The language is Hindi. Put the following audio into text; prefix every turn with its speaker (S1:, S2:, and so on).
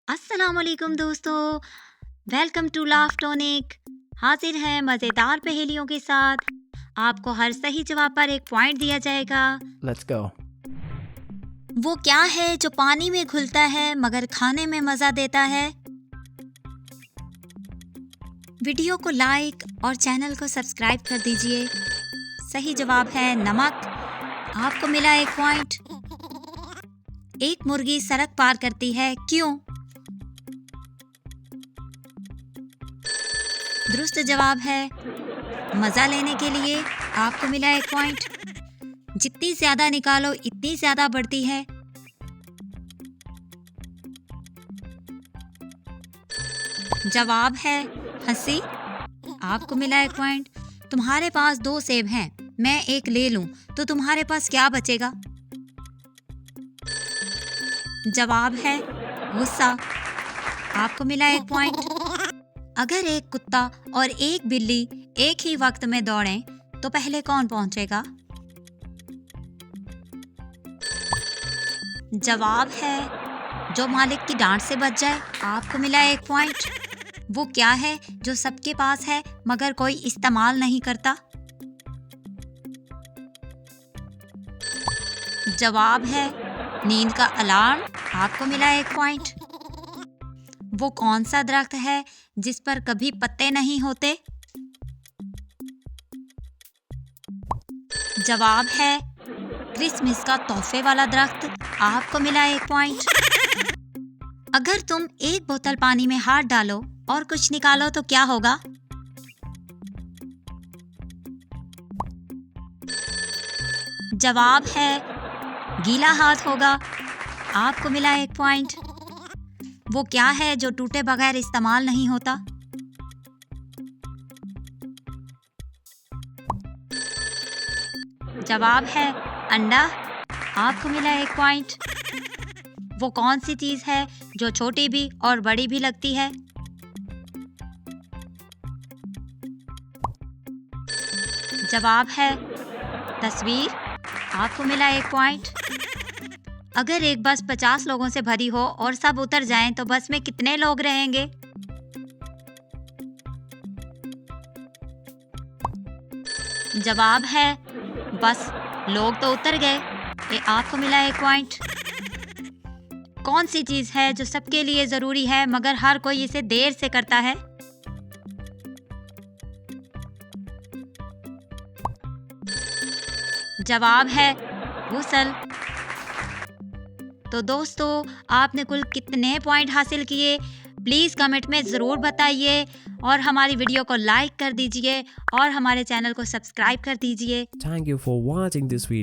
S1: अस्सलाम वालेकुम दोस्तों, वेलकम टू लाफ टॉनिक। हाजिर है मज़ेदार पहेलियों के साथ। आपको हर सही जवाब पर एक पॉइंट दिया जाएगा।
S2: Let's go.
S1: वो क्या है जो पानी में घुलता है मगर खाने में मज़ा देता है? वीडियो को लाइक और चैनल को सब्सक्राइब कर दीजिए। सही जवाब है नमक। आपको मिला एक पॉइंट। एक मुर्गी सड़क पार करती है, क्यों? दुरुस्त जवाब है मजा लेने के लिए। आपको मिला एक पॉइंट। जितनी ज्यादा निकालो इतनी ज्यादा बढ़ती है। जवाब है हंसी। आपको मिला एक पॉइंट। तुम्हारे पास 2 सेब हैं, मैं एक ले लूं तो तुम्हारे पास क्या बचेगा? जवाब है गुस्सा। आपको मिला एक पॉइंट। अगर एक कुत्ता और एक बिल्ली एक ही वक्त में दौड़ें तो पहले कौन पहुंचेगा? जवाब है जो मालिक की डांट से बच जाए। आपको मिला एक पॉइंट। वो क्या है जो सबके पास है मगर कोई इस्तेमाल नहीं करता? जवाब है नींद का अलार्म। आपको मिला एक पॉइंट। वो कौन सा दरख्त है जिस पर कभी पत्ते नहीं होते? जवाब है क्रिसमस का तोहफे वाला दरख्त। आपको मिला एक पॉइंट। अगर तुम एक बोतल पानी में हाथ डालो और कुछ निकालो तो क्या होगा? जवाब है गीला हाथ होगा। आपको मिला एक पॉइंट। वो क्या है जो टूटे बगैर इस्तेमाल नहीं होता? जवाब है अंडा। आपको मिला एक पॉइंट। वो कौन सी चीज है जो छोटी भी और बड़ी भी लगती है? जवाब है तस्वीर। आपको मिला एक पॉइंट। अगर एक बस 50 लोगों से भरी हो और सब उतर जाएं तो बस में कितने लोग रहेंगे? जवाब है बस लोग तो उतर गए। आपको मिला एक पॉइंट। कौन सी चीज है जो सबके लिए जरूरी है मगर हर कोई इसे देर से करता है? जवाब है गुसल। तो दोस्तों, आपने कुल कितने पॉइंट हासिल किए? प्लीज़ कमेंट में ज़रूर बताइए और हमारी वीडियो को लाइक कर दीजिए और हमारे चैनल को सब्सक्राइब कर दीजिए।
S2: Thank you for watching this video.